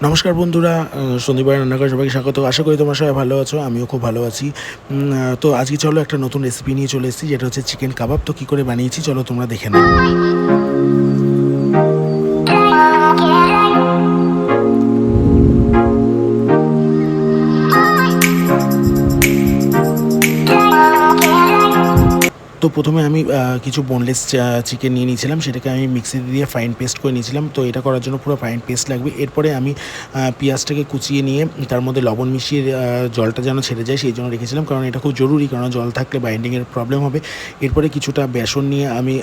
নমস্কার বন্ধুরা, সন্দীপের রান্নাঘরে সবাইকে স্বাগত। আশা করি তোমরা সবাই ভালো আছো, আমিও খুব ভালো আছি। তো আজকে চলো একটা নতুন রেসিপি নিয়ে চলে এসেছি, যেটা হচ্ছে চিকেন কাবাব। তো কী করে বানিয়েছি চলো তোমরা দেখে নাও। তো প্রথমে আমি কিছু বোনলেস চিকেন নিয়ে নিয়েছিলাম, সেটাকে আমি মিক্সিতে দিয়ে ফাইন পেস্ট করে নিয়েছিলাম। তো এটা করার জন্য পুরো ফাইন পেস্ট লাগবে। এরপরে আমি পেঁয়াজটাকে কুচিয়ে নিয়ে তার মধ্যে লবণ মিশিয়ে জলটা যেন ছেড়ে যায় সেই জন্য রেখেছিলাম, কারণ এটা খুব জরুরি, কারণ জল থাকলে বাইন্ডিংয়ের প্রবলেম হবে। এরপরে কিছুটা বেসন নিয়ে আমি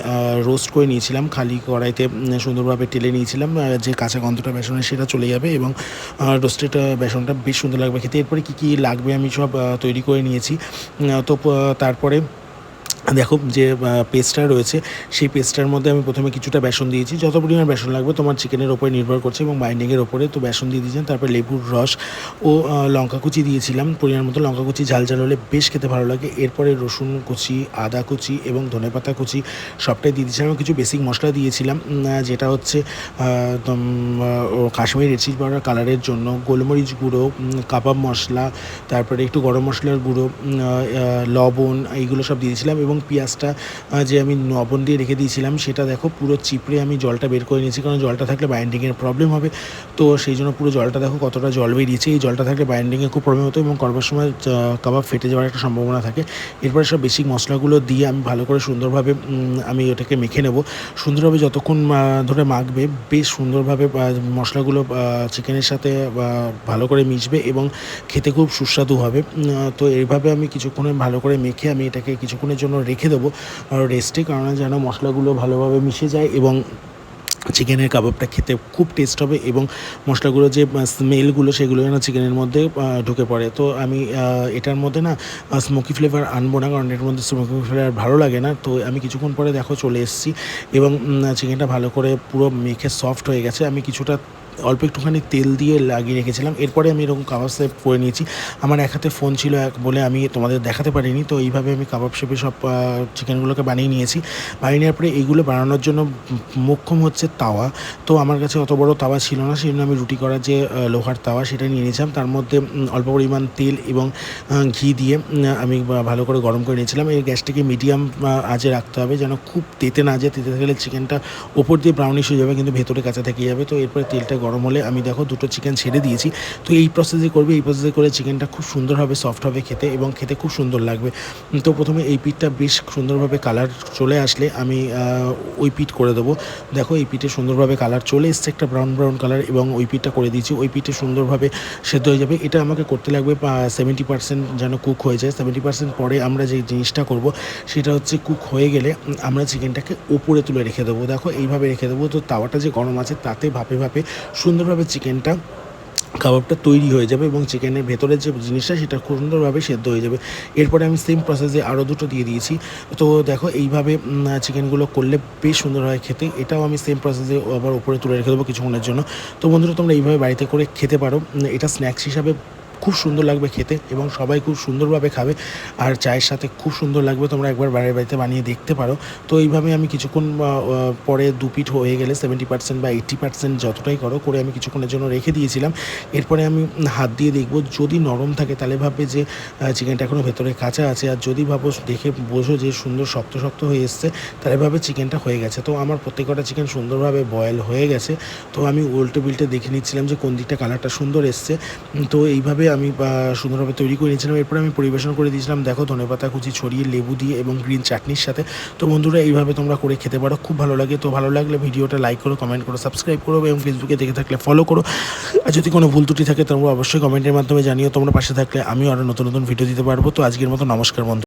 রোস্ট করে নিয়েছিলাম, খালি কড়াইতে সুন্দরভাবে টেলে নিয়েছিলাম, যে কাঁচা গন্ধটা বেসনের সেটা চলে যাবে এবং রোস্টেড বেসনটা বেশ সুন্দর লাগবে খেতে। এরপরে কী লাগবে আমি সব তৈরি করে নিয়েছি। তো তারপরে দেখো যে পেস্টটা রয়েছে, সেই পেস্টটার মধ্যে আমি প্রথমে কিছুটা বেসন দিয়েছি, যত পরিমাণ বেসন লাগবে তোমার চিকেনের ওপরে নির্ভর করছে এবং বাইন্ডিংয়ের ওপরে। তো বেসন দিয়ে দিয়েছিলাম, তারপর লেবুর রস ও লঙ্কা কুচি দিয়েছিলাম, পরিমাণ মতো লঙ্কা কুচি, ঝাল হলে বেশ খেতে ভালো লাগে। এরপরে রসুন কুচি, আদা কুচি এবং ধনেপাতা কুচি সবটাই দিয়ে দিয়েছিলাম। কিছু বেসিক মশলা দিয়েছিলাম, যেটা হচ্ছে কাশ্মীরি রেড চিলি পাউডার কালারের জন্য, গোলমরিচ গুঁড়ো, কাবাব মশলা, তারপরে একটু গরম মশলার গুঁড়ো, লবণ, এইগুলো সব দিয়েছিলাম। এবং পেঁয়াজটা যে আমি লবণ দিয়ে রেখে দিয়েছিলাম সেটা দেখো পুরো চিপড়ে আমি জলটা বের করে নিয়েছি, কারণ জলটা থাকলে বাইন্ডিংয়ের প্রবলেম হবে। তো সেই জন্য পুরো জলটা দেখো কতটা জল বেরিয়েছে। এই জলটা থাকলে বাইন্ডিংয়ে খুব প্রবলেম হতো এবং করবার সময় কাবাব ফেটে যাওয়ার একটা সম্ভাবনা থাকে। এরপরে সব বেসিক মশলাগুলো দিয়ে আমি ভালো করে সুন্দরভাবে আমি ওটাকে মেখে নেব। সুন্দরভাবে যতক্ষণ ধরে মাখবে, বেশ সুন্দরভাবে মশলাগুলো চিকেনের সাথে ভালো করে মিশবে এবং খেতে খুব সুস্বাদু হবে। তো এইভাবে আমি কিছুক্ষণে ভালো করে মেখে আমি এটাকে কিছুক্ষণের জন্য রেখে দেবো রেস্টে, কারণ যেন মশলাগুলো ভালোভাবে মিশে যায় এবং চিকেনের কাবাবটা খেতে খুব টেস্ট হবে এবং মশলাগুলো যে স্মেলগুলো সেগুলো যেন চিকেনের মধ্যে ঢুকে পড়ে। তো আমি এটার মধ্যে না স্মোকি ফ্লেভার আনবো না, কারণ এটার মধ্যে স্মোকি ফ্লেভার ভালো লাগে না। তো আমি কিছুক্ষণ পরে দেখো চলে এসেছি এবং চিকেনটা ভালো করে পুরো মেখে সফট হয়ে গেছে। আমি কিছুটা অল্প একটুখানি তেল দিয়ে লাগিয়ে রেখেছিলাম। এরপরে আমি এরকম কাবাব শেপ করে নিয়েছি। আমার এক হাতে ফোন ছিল বলে আমি তোমাদের দেখাতে পারিনি। তো এইভাবে আমি কাবাব শেপে সব চিকেনগুলোকে বানিয়ে নিয়েছি। বানিয়ে নেওয়ার পরে এইগুলো বানানোর জন্য মোক্ষম হচ্ছে তাওয়া। তো আমার কাছে অত বড় তাওয়া ছিল না, সেই জন্য আমি রুটি করার যে লোহার তাওয়া সেটা নিয়ে নিয়েছিলাম। তার মধ্যে অল্প পরিমাণ তেল এবং ঘি দিয়ে আমি ভালো করে গরম করে নিয়েছিলাম। এই গ্যাসটাকে মিডিয়াম আঁচে রাখতে হবে, যেন খুব তেতে না যায়। তেতে গেলে চিকেনটা ওপর দিয়ে ব্রাউনিশ হয়ে যাবে কিন্তু ভেতরে কাঁচা থেকে যাবে। তো এরপরে তেলটা গরম হলে আমি দেখো দুটো চিকেন ছেড়ে দিয়েছি। তো এই প্রসেসে করবে, এই প্রসেসে করে চিকেনটা খুব সুন্দর হবে, সফট হবে খেতে এবং খেতে খুব সুন্দর লাগবে। তো প্রথমে এই পিঠটা বেশ সুন্দরভাবে কালার চলে আসলে আমি ওই পিঠ করে দেবো। দেখো এই পিঠে সুন্দরভাবে কালার চলে এসছে, একটা ব্রাউন কালার, এবং ওই পিঠটা করে দিয়েছি। ওই পিঠে সুন্দরভাবে সেদ্ধ হয়ে যাবে। এটা আমাকে করতে লাগবে 70% যেন কুক হয়ে যায়। 70% পরে আমরা যে জিনিসটা করব সেটা হচ্ছে কুক হয়ে গেলে আমরা চিকেনটাকে ওপরে তুলে রেখে দেবো। দেখো এইভাবে রেখে দেবো। তো তাওয়াটা যে গরম আছে তাতে ভাপে সুন্দরভাবে চিকেনটা কাবাবটা তৈরি হয়ে যাবে এবং চিকেনের ভেতরের যে জিনিসটা সেটা খুব সুন্দরভাবে সেদ্ধ হয়ে যাবে। এরপরে আমি সেম প্রসেসে আরও দুটো দিয়ে দিয়েছি। তো দেখো এইভাবে চিকেনগুলো করলে বেশ সুন্দর হয় খেতে। এটাও আমি সেম প্রসেসে আবার উপরে তুলে রেখে দেবো কিছুক্ষণের জন্য। তো বন্ধুরা, তোমরা এইভাবে বাড়িতে করে খেতে পারো। এটা স্ন্যাক্স হিসাবে খুব সুন্দর লাগবে খেতে এবং সবাই খুব সুন্দরভাবে খাবে, আর চায়ের সাথে খুব সুন্দর লাগবে। তোমরা একবার বাড়িতে বানিয়ে দেখতে পারো। তো এইভাবে আমি কিছুক্ষণ পরে দু পিঠ হয়ে গেলে 70% বা 80% যতটাই করে আমি কিছুক্ষণের জন্য রেখে দিয়েছিলাম। এরপরে আমি হাত দিয়ে দেখব, যদি নরম থাকে তাহলে ভাববে যে চিকেনটা এখনও ভেতরে কাঁচা আছে, আর যদি ভাবো দেখে বোঝো যে সুন্দর শক্ত হয়ে এসছে তাহলে ভাবে চিকেনটা হয়ে গেছে। তো আমার প্রত্যেকটা চিকেন সুন্দরভাবে বয়েল হয়ে গেছে। তো আমি উল্টে বিল্টে দেখে নিচ্ছিলাম যে কোন দিকটা কালারটা সুন্দর এসছে। তো এইভাবে আমি সুন্দরভাবে তৈরি করে নিয়েছিলাম। এরপরে আমি পরিবেশন করে দিয়েছিলাম দেখো ধনেপাতা কুচি ছড়িয়ে লেবু দিয়ে এবং গ্রিন চাটনির সাথে। তো বন্ধুরা, এইভাবে তোমরা করে খেতে পারো, খুব ভালো লাগে। তো ভালো লাগলে ভিডিওটা লাইক করো, কমেন্ট করো, সাবস্ক্রাইব করো এবং ফেসবুকে দেখে থাকলে ফলো করো। আর যদি কোনো ভুল ত্রুটি থাকে তোমরা অবশ্যই কমেন্টের মাধ্যমে জানিও। তোমরা পাশে থাকলে আমিও আরও নতুন ভিডিও দিতে পারবো। তো আজকের মতো নমস্কার বন্ধু।